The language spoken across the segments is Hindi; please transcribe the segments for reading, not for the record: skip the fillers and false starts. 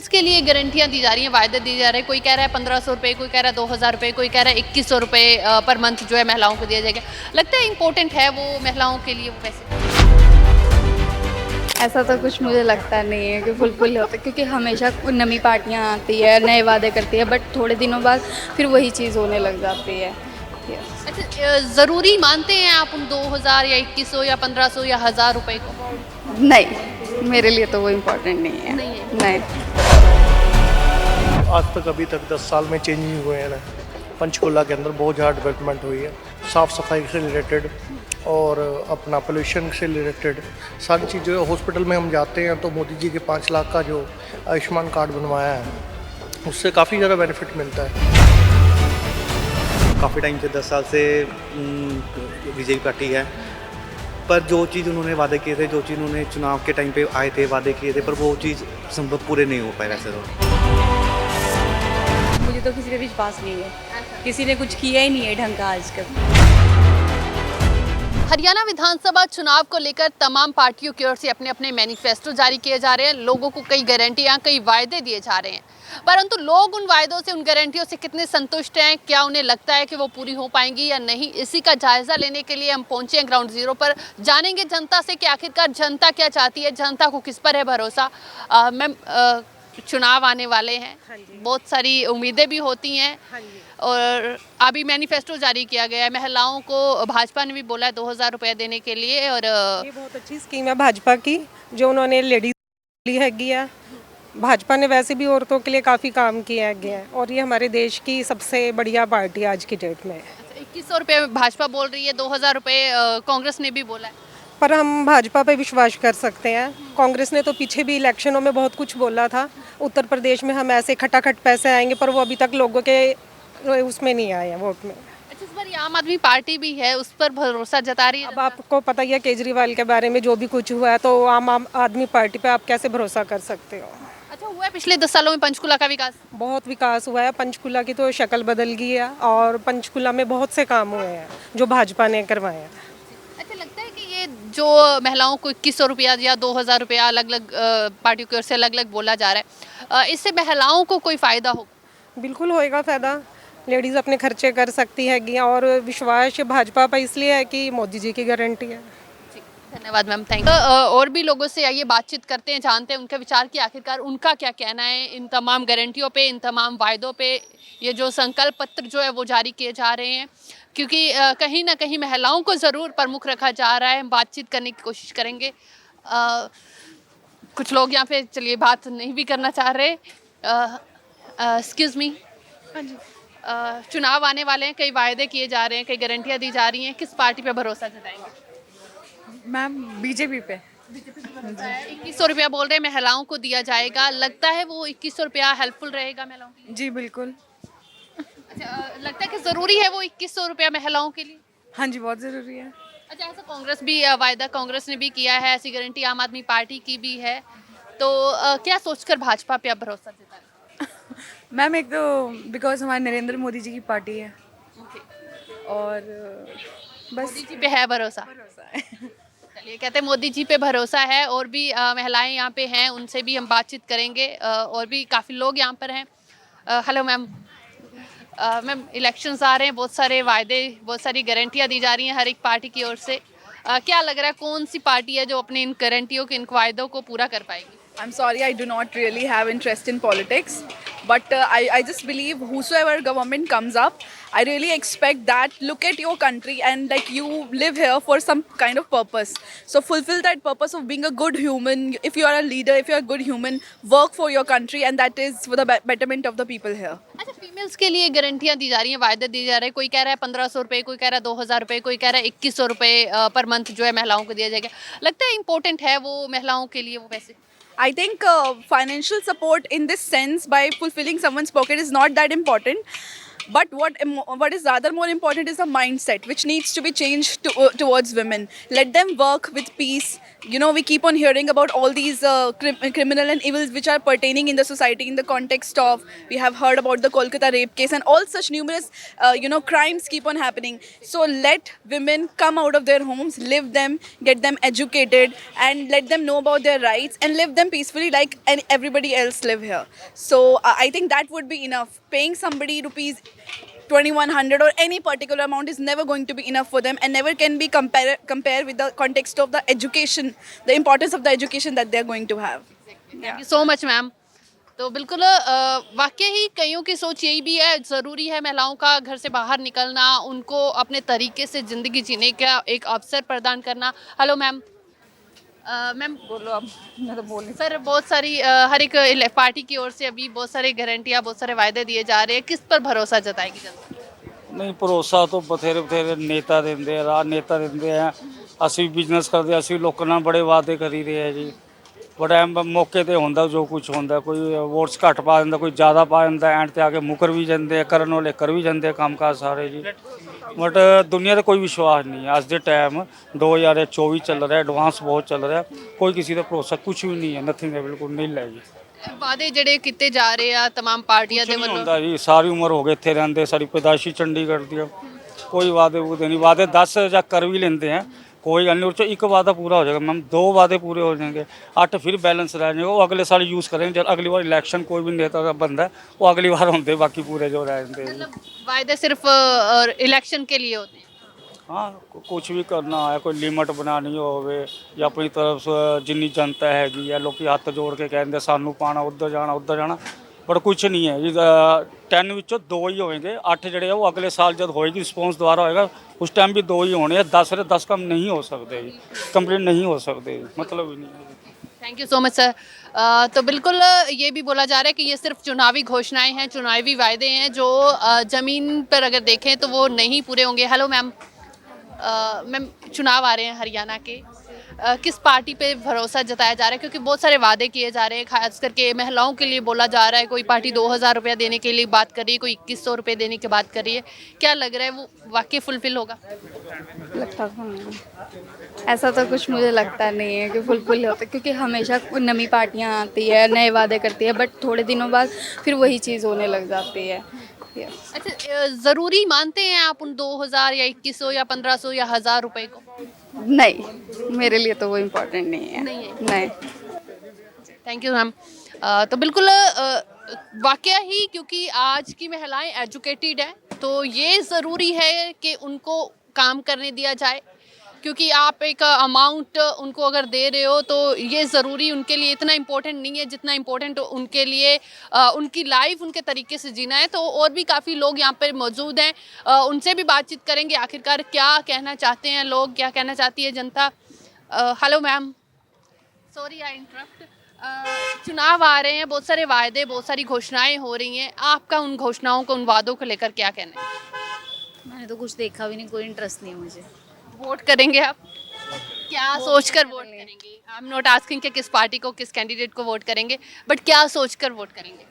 फीमेल्स के लिए गारंटियाँ दी जा रही हैं, वायदे दिए जा रहे हैं। कोई कह रहा है 1500 रुपये, कोई कह रहा है 2000 रुपये, कोई कह रहा है 2100 रुपये पर मंथ जो है महिलाओं को दिया जाएगा। लगता है इम्पोर्टेंट है वो महिलाओं के लिए वो पैसे? ऐसा तो कुछ मुझे लगता नहीं है कि फुलफिल होता, क्योंकि हमेशा नई पार्टियां आती है, नए वादे करती है, बट थोड़े दिनों बाद फिर वही चीज़ होने लग जाती है। Yes. अच्छा, ज़रूरी मानते हैं आप उन 2000 या 2100 या 1500 या 1000 रुपये को? नहीं, मेरे लिए तो वो इम्पोर्टेंट नहीं है। नहीं है। नहीं। आज तक अभी तक 10 साल में चेंज नहीं हुए हैं। पंचकुला के अंदर बहुत ज़्यादा डेवलपमेंट हुई है, साफ़ सफाई से रिलेटेड और अपना पोल्यूशन से रिलेटेड सारी चीज़ें। हॉस्पिटल में हम जाते हैं तो मोदी जी के 5 लाख का जो आयुष्मान कार्ड बनवाया है उससे काफ़ी ज़्यादा बेनिफिट मिलता है। काफ़ी टाइम से 10 साल से बीजेपी पार्टी है, पर जो चीज़ उन्होंने वादे किए थे, जो चीज़ उन्होंने चुनाव के टाइम पे आए थे वादे किए थे, पर वो चीज़ संभव पूरे नहीं हो पाए वैसे तो। मुझे तो किसी पे विश्वास नहीं है, किसी ने कुछ किया ही नहीं है ढंग का आज तक। हरियाणा विधानसभा चुनाव को लेकर तमाम पार्टियों की ओर से अपने अपने मैनिफेस्टो जारी किए जा रहे हैं। लोगों को कई गारंटियां, कई वायदे दिए जा रहे हैं, परंतु लोग उन वायदों से, उन गारंटियों से कितने संतुष्ट हैं, क्या उन्हें लगता है कि वो पूरी हो पाएंगी या नहीं, इसी का जायजा लेने के लिए हम पहुंचे हैं ग्राउंड जीरो पर। जानेंगे जनता से कि आखिरकार जनता क्या चाहती है, जनता को किस पर है भरोसा। मैम, चुनाव आने वाले हैं, बहुत सारी उम्मीदें भी होती हैं और अभी मैनिफेस्टो जारी किया गया है। महिलाओं को भाजपा ने भी बोला है 2000 रुपये देने के लिए, और ये बहुत अच्छी स्कीम है भाजपा की जो उन्होंने लेडीज ली हैगी है। भाजपा ने वैसे भी औरतों के लिए काफ़ी काम किया है और ये हमारे देश की सबसे बढ़िया पार्टी आज की डेट में है। 2100 रुपये भाजपा बोल रही है, 2000 रुपये कांग्रेस ने भी बोला है। पर हम भाजपा पे विश्वास कर सकते हैं। कांग्रेस ने तो पीछे भी इलेक्शनों में बहुत कुछ बोला था, उत्तर प्रदेश में हम ऐसे खटाखट पैसे आएंगे, पर वो अभी तक लोगों के उसमें नहीं आए हैं, वोट में। अच्छा, इस बार ये आम आदमी पार्टी भी है, उस पर भरोसा जता रही है। अब आपको पता ही है केजरीवाल के बारे में जो भी कुछ हुआ है, तो आम आदमी पार्टी पे आप कैसे भरोसा कर सकते हो। अच्छा, हुआ है पिछले 10 सालों में पंचकुला का विकास? बहुत विकास हुआ है, पंचकुला की तो शक्ल बदल गई है और पंचकुला में बहुत से काम हुए हैं जो भाजपा ने करवाए हैं। अच्छा, लगता है कि ये जो महिलाओं को 2100 रुपया या 2000 रुपया अलग अलग पार्टियों की ओर से अलग अलग बोला जा रहा है, इससे महिलाओं को कोई फ़ायदा हो? बिल्कुल होएगा फ़ायदा। लेडीज़ अपने खर्चे कर सकती हैगी और विश्वास भाजपा पर इसलिए है कि मोदी जी की गारंटी है। धन्यवाद मैम, थैंक यू। और भी लोगों से आइए बातचीत करते हैं, जानते हैं उनके विचार कि आखिरकार उनका क्या कहना है इन तमाम गारंटियों पे, इन तमाम वायदों पे, ये जो संकल्प पत्र जो है वो जारी किए जा रहे हैं, क्योंकि कहीं ना कहीं महिलाओं को ज़रूर प्रमुख रखा जा रहा है। हम बातचीत करने की कोशिश करेंगे। कुछ लोग यहाँ पे चलिए बात नहीं भी करना चाह रहे। Excuse me. हाँ जी। चुनाव आने वाले हैं, कई वायदे किए जा रहे हैं, कई गारंटियाँ दी जा रही हैं, किस पार्टी पे भरोसा जताएंगे? मैम बीजेपी पे। 2100 रुपया बोल रहे हैं महिलाओं को दिया जाएगा, लगता है वो 2100 रुपया हेल्पफुल रहेगा महिलाओं के लिए? जी बिल्कुल। अच्छा, लगता है कि ज़रूरी है वो 2100 रुपया महिलाओं के लिए? हाँ जी, बहुत ज़रूरी है। अच्छा, ऐसा कांग्रेस भी वायदा कांग्रेस ने भी किया है, ऐसी गारंटी आम आदमी पार्टी की भी है, तो क्या सोचकर भाजपा पे आप भरोसा जता रहे मैम एक तो बिकॉज हमारे नरेंद्र मोदी जी की पार्टी है हैं? और बस मोदी जी पे है भरोसा? भरोसा है। चलिए, कहते हैं मोदी जी पे भरोसा है। और भी महिलाएं यहाँ पे हैं, उनसे भी हम बातचीत करेंगे। और भी काफ़ी लोग यहाँ पर हैं। Hello ma'am. मैम, इलेक्शंस आ रहे हैं, बहुत सारे वायदे, बहुत सारी गारंटियाँ दी जा रही हैं हर एक पार्टी की ओर से। क्या लग रहा है कौन सी पार्टी है जो अपने इन गारंटियों के, इन वायदों को पूरा कर पाएगी? I'm sorry, I do not really have interest in politics, but I just believe whosoever government comes up, I really expect that look at your country and like you live here for some kind of purpose. So fulfill that purpose of being a good human. If you are a leader, if you are a good human, work for your country and that is for the betterment of the people here. अच्छा, फीमेल्स के लिए गारंटियाँ दी जा रही हैं, वायदे दिए जा रहे हैं। कोई कह रहा है 1500 रुपये, कोई कह रहा है 2000 रुपये, कोई कह रहा है 2100 रुपये पर मंथ जो है महिलाओं को दिया जाएगा। लगता है इम्पोर्टेंट है वो महिलाओं के लिए वो पैसे? I think financial support in this sense by fulfilling someone's pocket is not that important. But what is rather more important is the mindset, which needs to be changed towards women. Let them work with peace. You know, we keep on hearing about all these criminal and evils which are pertaining in the society in the context of, we have heard about the Kolkata rape case and all such numerous, crimes keep on happening. So let women come out of their homes, live them, get them educated, and let them know about their rights and live them peacefully like everybody else live here. So I think that would be enough. Paying somebody rupees 2100 or any particular amount is never going to be enough for them and never can be compare with the context of the education, the importance of the education that they're going to have. Thank you so much ma'am. तो बिल्कुल वाकई ही कईयों की सोच यही भी है, ज़रूरी है महिलाओं का घर से बाहर निकलना, उनको अपने तरीके से ज़िंदगी जीने का एक अवसर प्रदान करना। Hello ma'am. मैम बोलो अब, मैं तो बोल सर बहुत सारी हर एक पार्टी की ओर से अभी बहुत सारी गारंटियाँ, बहुत सारे वायदे दिए जा रहे हैं, किस पर भरोसा जताएगी जनता? नहीं भरोसा तो बथेरे बथेरे नेता देंगे ਆ ਰਾਜ नेता देंगे हैं। ਅਸੀਂ ਬਿਜ਼ਨਸ ਕਰਦੇ ਅਸੀਂ ਲੋਕਾਂ ਨਾਲ ਬੜੇ ਵਾਅਦੇ ਕਰੀ ਰਹੇ ਆ ਜੀ, ਬੜਾ ਮੌਕੇ ਤੇ ਹੁੰਦਾ ਜੋ ਕੁਝ ਹੁੰਦਾ, ਕੋਈ ਵੋਟਸ ਘੱਟ ਪਾ ਦਿੰਦਾ, ਕੋਈ ਜ਼ਿਆਦਾ ਪਾ ਦਿੰਦਾ, ਐਂਡ ਤੇ ਆ ਕੇ ਮੁਕਰ ਵੀ ਜਾਂਦੇ ਆ, ਕਰਨ ਵਾਲੇ ਕਰ ਵੀ ਜਾਂਦੇ ਆ ਕੰਮਕਾਜ ਸਾਰੇ ਜੀ। ਬਟ ਦੁਨੀਆ ਦਾ ਕੋਈ ਵਿਸ਼ਵਾਸ ਨਹੀਂ ਹੈ ਅੱਜ ਦੇ ਟਾਈਮ 2024 ਚੱਲ ਰਿਹਾ, ਐਡਵਾਂਸ ਬਹੁਤ ਚੱਲ ਰਿਹਾ, ਕੋਈ ਕਿਸੇ ਦਾ ਭਰੋਸਾ ਕੁਝ ਵੀ ਨਹੀਂ ਹੈ, ਨਥਿੰਗ ਹੈ, ਬਿਲਕੁਲ ਨਹੀਂ ਲੈ ਜੀ। ਵਾਅਦੇ ਜਿਹੜੇ ਕੀਤੇ ਜਾ ਰਹੇ ਆ तमाम ਪਾਰਟੀਆਂ ਦੇ ਨਹੀਂ ਵੱਲੋਂ, ਹੁੰਦਾ ਜੀ, ਸਾਰੀ ਉਮਰ ਹੋ ਗਏ ਇੱਥੇ ਰਹਿੰਦੇ, ਸਾਡੀ ਪੈਦਾਇਸ਼ੀ ਚੰਡੀਗੜ੍ਹ ਦੀ ਆ, ਕੋਈ ਵਾਅਦੇ ਵੂਦੇ ਨਹੀਂ, ਵਾਅਦੇ 10 ਜਾਂ ਕਰ ਵੀ ਲੈਂਦੇ ਆ, कोई गल नहीं, उस एक वादा पूरा हो जाएगा मैम, 2 वादे पूरे हो जाएंगे, 8 फिर बैलेंस रह जाएंगे, वो अगले साल यूज़ करेंगे जब अगली बार इलेक्शन कोई भी नेता का बनता है वो अगली बार होंगे, बाकी पूरे जो रह जाते हैं। मतलब वायदे सिर्फ इलेक्शन के लिए होते हैं? हाँ कुछ भी करना है, कोई लिमिट बनानी हो या अपनी तरफ से जिन्नी जनता हैगी है, लोग हत्थ जोड़ के कहते सानू पाना उधर जाना, पर कुछ नहीं है जी। 10 ਵਿੱਚੋਂ 2 ही होंगे, 8 ਜਿਹੜੇ ਆ ਉਹ ਅਗਲੇ ਸਾਲ जब होएगी रिस्पॉन्स दोबारा होएगा उस टाइम भी 2 ही होने हैं, 10 से 10 कम नहीं हो सकते जी, कंप्लीट नहीं हो सकते, मतलब ही नहीं है। Thank you so much sir. तो बिल्कुल ये भी बोला जा रहा है कि ये सिर्फ चुनावी घोषणाएं हैं, चुनावी वायदे हैं, जो ज़मीन पर अगर देखें तो वो नहीं पूरे होंगे। Hello ma'am. मैम चुनाव आ रहे हैं हरियाणा के, किस पार्टी पे भरोसा जताया जा रहा है, क्योंकि बहुत सारे वादे किए जा रहे हैं, खास करके महिलाओं के लिए बोला जा रहा है, कोई पार्टी 2000 रुपया देने के लिए बात कर रही है, कोई 2100 रुपये देने की बात कर रही है, क्या लग रहा है वो वाकई फुलफिल होगा? लगता तो नहीं, ऐसा तो कुछ मुझे लगता नहीं है कि फुलफिल होता, क्योंकि हमेशा नई पार्टियां आती है, नए वादे करती है, बट थोड़े दिनों बाद फिर वही चीज़ होने लग जाती है। अच्छा, ज़रूरी मानते हैं आप उन 2000 या 2100 या 1500 या 1000 रुपये को? नहीं, मेरे लिए तो वो इम्पोर्टेंट नहीं है। नहीं। Thank you ma'am. तो बिल्कुल वाकया ही, क्योंकि आज की महिलाएं एजुकेटेड है तो ये ज़रूरी है कि उनको काम करने दिया जाए, क्योंकि आप एक अमाउंट उनको अगर दे रहे हो तो ये ज़रूरी उनके लिए इतना इम्पोर्टेंट नहीं है जितना इम्पोर्टेंट उनके लिए उनकी लाइफ उनके तरीके से जीना है। तो और भी काफ़ी लोग यहाँ पर मौजूद हैं, उनसे भी बातचीत करेंगे, आखिरकार क्या कहना चाहते हैं लोग, क्या कहना चाहती है जनता। Hello ma'am, sorry I interrupt. चुनाव आ रहे हैं, बहुत सारे वायदे, बहुत सारी घोषणाएं हो रही हैं, आपका उन घोषणाओं को, उन वादों को लेकर क्या कहना है? मैंने तो कुछ देखा भी नहीं, कोई इंटरेस्ट नहीं है मुझे। वोट करेंगे आप? क्या सोचकर वोट करेंगे? आई एम नॉट आस्किंग कि किस पार्टी को, किस कैंडिडेट को वोट करेंगे, बट क्या सोचकर वोट करेंगे?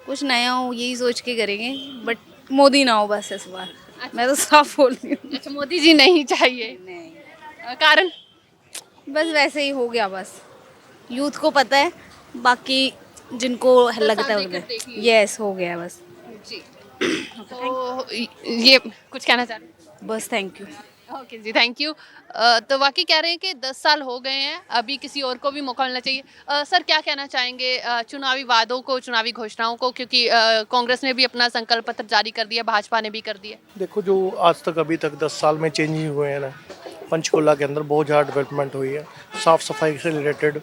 कुछ नया हो यही सोच के करेंगे, बट मोदी ना हो बस इस बार। मैं तो साफ बोल रही हूँ। अच्छा, मोदी जी नहीं चाहिए? नहीं, कारण? बस वैसे ही हो गया, बस यूथ को पता है, बाकी जिनको लगता है देखकर देख उन्हें यस हो गया बस। जी। तो ये कुछ कहना चाह रहे हैं? बस थैंक यू। ओके जी, थैंक यू। तो वाकई कह रहे हैं कि 10 साल हो गए हैं, अभी किसी और को भी मौका मिलना चाहिए। सर क्या कहना चाहेंगे चुनावी वादों को, चुनावी घोषणाओं को, क्योंकि कांग्रेस ने भी अपना संकल्प पत्र जारी कर दिया, भाजपा ने भी कर दिया। देखो, जो आज तक अभी तक 10 साल में चेंज ही हुए हैं ना, पंचकुला के अंदर बहुत ज़्यादा डेवलपमेंट हुई है, साफ़ सफाई से रिलेटेड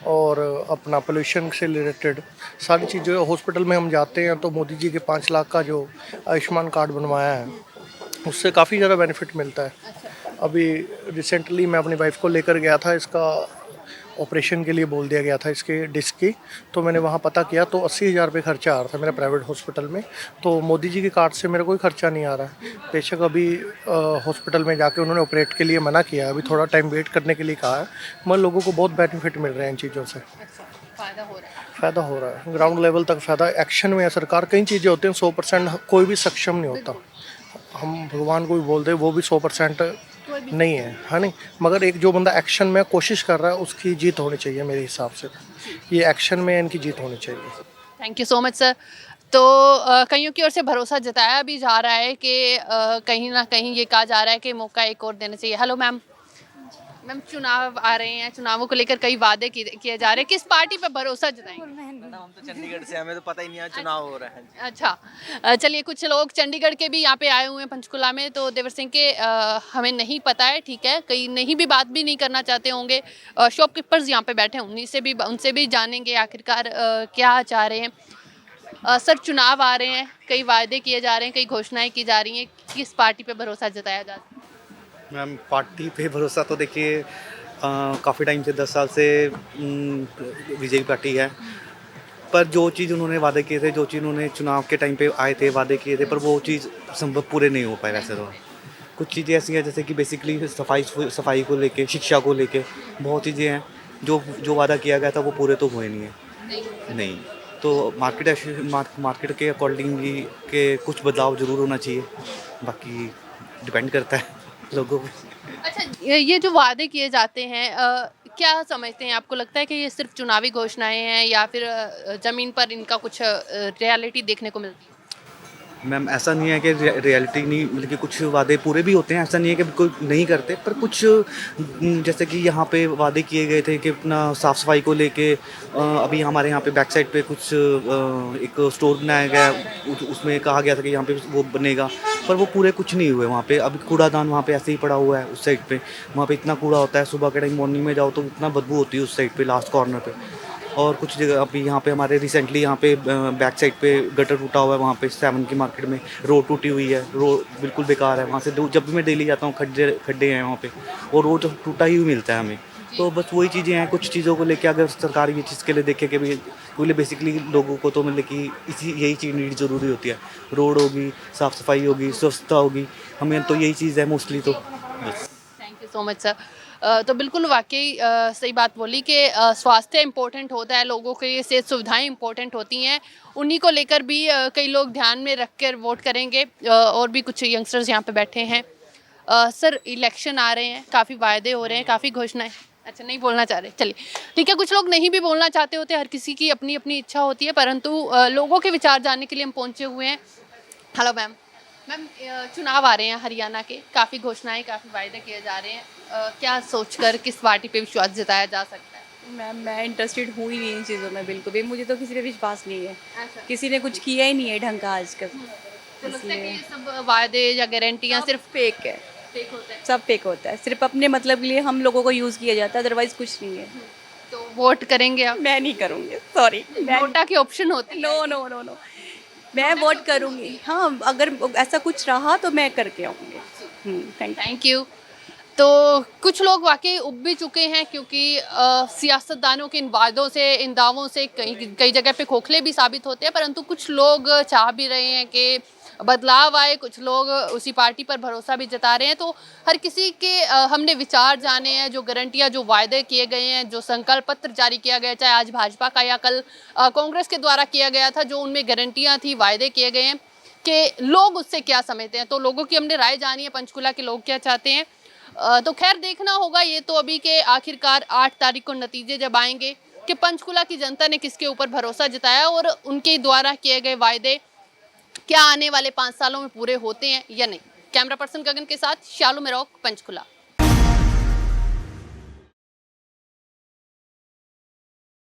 और अपना पोल्यूशन से रिलेटेड सारी चीज़ें। हॉस्पिटल में हम जाते हैं तो मोदी जी के 5 लाख का जो आयुष्मान कार्ड बनवाया है उससे काफ़ी ज़्यादा बेनिफिट मिलता है। अभी रिसेंटली मैं अपनी वाइफ को लेकर गया था, इसका ऑपरेशन के लिए बोल दिया गया था इसके डिस्क की, तो मैंने वहाँ पता किया तो 80,000 रुपये खर्चा आ रहा था मेरा प्राइवेट हॉस्पिटल में। तो मोदी जी के कार्ड से मेरा कोई खर्चा नहीं आ रहा है। बेशक अभी हॉस्पिटल में जाके उन्होंने ऑपरेट के लिए मना किया, अभी थोड़ा टाइम वेट करने के लिए कहा है, मगर लोगों को बहुत बेनिफिट मिल रहे हैं इन चीज़ों से। फ़ायदा हो रहा है। फ़ायदा हो रहा है, ग्राउंड लेवल तक फ़ायदा एक्शन में है। सरकार कई चीज़ें होती हैं 100% कोई भी सक्षम नहीं होता, हम भगवान को भी बोल दें वो भी 100% नहीं है नहीं, मगर एक जो बंदा एक्शन में कोशिश कर रहा है उसकी जीत होनी चाहिए मेरे हिसाब से। ये एक्शन में इनकी जीत होनी चाहिए। Thank you so much sir. तो कईयों की ओर से भरोसा जताया भी जा रहा है कि कहीं ना कहीं ये कहा जा रहा है कि मौका एक और देना चाहिए। हेलो मैम, मैम चुनाव आ रहे हैं, चुनावों को लेकर कई वादे किए जा रहे हैं, किस पार्टी पर भरोसा जताएंगे? हम तो चंडीगढ़ से, हमें तो पता ही नहीं है चुनाव हो रहा है। अच्छा, चलिए कुछ लोग चंडीगढ़ के भी यहाँ पे आए हुए हैं पंचकुला में, तो देवर सिंह के हमें नहीं पता है, ठीक है, कई नहीं भी बात भी नहीं करना चाहते होंगे। शॉपकीपर्स यहाँ पे बैठे हैं, उनसे भी जानेंगे आखिरकार क्या चाह रहे हैं। सर चुनाव आ रहे हैं, कई वायदे किए जा रहे हैं, कई घोषणाएं की जा रही हैं, किस पार्टी पे भरोसा जताया जा रहा है? मैम पार्टी पे भरोसा तो देखिए काफ़ी टाइम से 10 साल से बीजेपी पार्टी है, पर जो चीज़ उन्होंने वादे किए थे, जो चीज़ उन्होंने चुनाव के टाइम पे आए थे वादे किए थे, पर वो चीज़ संभव पूरे नहीं हो पाए वैसे तो। कुछ चीज़ें ऐसी हैं जैसे कि बेसिकली सफाई को लेके, शिक्षा को लेके बहुत चीज़ें हैं जो वादा किया गया था वो पूरे तो हुए नहीं है नहीं। तो मार्केट के अकॉर्डिंगली के कुछ बदलाव ज़रूर होना चाहिए, बाकी डिपेंड करता है लोगों पे। अच्छा, ये जो वादे किए जाते हैं क्या समझते हैं, आपको लगता है कि ये सिर्फ चुनावी घोषणाएं हैं या फिर ज़मीन पर इनका कुछ रियलिटी देखने को मिलती है? मैम ऐसा नहीं है कि रियलिटी नहीं, मतलब कि कुछ वादे पूरे भी होते हैं, ऐसा नहीं है कि बिल्कुल नहीं करते, पर कुछ जैसे कि यहाँ पे वादे किए गए थे कि अपना साफ़ सफाई को लेके अभी हमारे यहाँ पे बैक साइड पे कुछ एक स्टोर बनाया गया, उसमें कहा गया था कि यहाँ पे वो बनेगा, पर वो पूरे कुछ नहीं हुए। वहाँ पे अभी कूड़ादान वहाँ पे ऐसे ही पड़ा हुआ है उस साइड पे, वहाँ पे इतना कूड़ा होता है, सुबह के टाइम मॉर्निंग में जाओ तो इतना बदबू होती है उस साइड पे लास्ट कॉर्नर पे। और कुछ जगह अभी यहाँ पे हमारे रिसेंटली यहाँ पे बैक साइड पे गटर टूटा हुआ है, वहाँ पे 7 की मार्केट में रोड टूटी हुई है, रोड बिल्कुल बेकार है। वहाँ से जब भी मैं डेली जाता हूँ खड्डे हैं वहाँ पे, और रोड टूटा ही मिलता है हमें। तो बस वही चीज़ें हैं, कुछ चीज़ों को लेकर अगर सरकार ये चीज़ के लिए देखे कि भाई बेसिकली लोगों को तो मतलब कि यही चीज़ नीड ज़रूरी होती है, रोड होगी, साफ़ सफाई होगी, स्वच्छता होगी, हमें तो यही चीज़ है मोस्टली। तो बस thank you so much sir. तो बिल्कुल वाकई सही बात बोली कि स्वास्थ्य इम्पोर्टेंट होता है, लोगों के लिए सेहत सुविधाएं इम्पोर्टेंट होती हैं, उन्हीं को लेकर भी कई लोग ध्यान में रख कर वोट करेंगे। और भी कुछ यंगस्टर्स यहाँ पे बैठे हैं। सर इलेक्शन आ रहे हैं, काफ़ी वायदे हो रहे हैं, काफ़ी घोषणाएं, अच्छा नहीं बोलना चाह रहे, चलिए ठीक है, कुछ लोग नहीं भी बोलना चाहते होते, हर किसी की अपनी अपनी इच्छा होती है, परंतु लोगों के विचार जानने के लिए हम पहुँचे हुए हैं। हेलो मैम, चुनाव आ रहे हैं हरियाणा के, काफ़ी घोषणाएं, काफ़ी वायदे किए जा रहे हैं, क्या सोचकर किस पार्टी पे विश्वास जताया जा सकता है? मैम मैं इंटरेस्टेड हूँ ही नहीं इन चीज़ों में बिल्कुल भी, मुझे तो किसी पे विश्वास नहीं है। अच्छा। किसी ने कुछ किया ही नहीं है ढंग का आज तक। तो लगता है कि ये सब वायदे या गारंटियाँ सिर्फ फेक है, फेक होते हैं, सब फेक होता है, सिर्फ अपने मतलब के लिए हम लोगों को यूज़ किया जाता है, अदरवाइज कुछ नहीं है। तो वोट करेंगे आप? मैं नहीं करूँगी, सॉरी। नोटा की ऑप्शन होती है? नो नो नो नो, मैं वोट करूँगी, हाँ अगर ऐसा कुछ रहा तो मैं करके आऊँगी। Thank you. तो कुछ लोग वाकई उब भी चुके हैं, क्योंकि सियासतदानों के इन वादों से, इन दावों से कई जगह पे खोखले भी साबित होते हैं, परंतु कुछ लोग चाह भी रहे हैं कि बदलाव आए, कुछ लोग उसी पार्टी पर भरोसा भी जता रहे हैं। तो हर किसी के हमने विचार जाने हैं, जो गारंटियां, जो वायदे किए गए हैं, जो संकल्प पत्र जारी किया गया, चाहे आज भाजपा का या कल कांग्रेस के द्वारा किया गया था, जो उनमें गारंटियाँ थी, वायदे किए गए हैं, कि लोग उससे क्या समझते हैं। तो लोगों की हमने राय जानी है, पंचकुला के लोग क्या चाहते हैं। तो खैर देखना होगा ये तो अभी के, आखिरकार 8 तारीख को नतीजे जब आएंगे कि पंचकुला की जनता ने किसके ऊपर भरोसा जताया और उनके द्वारा किए गए वायदे क्या आने वाले 5 सालों में पूरे होते हैं या नहीं। कैमरा पर्सन गगन के साथ शालू मेरॉक, पंचकुला।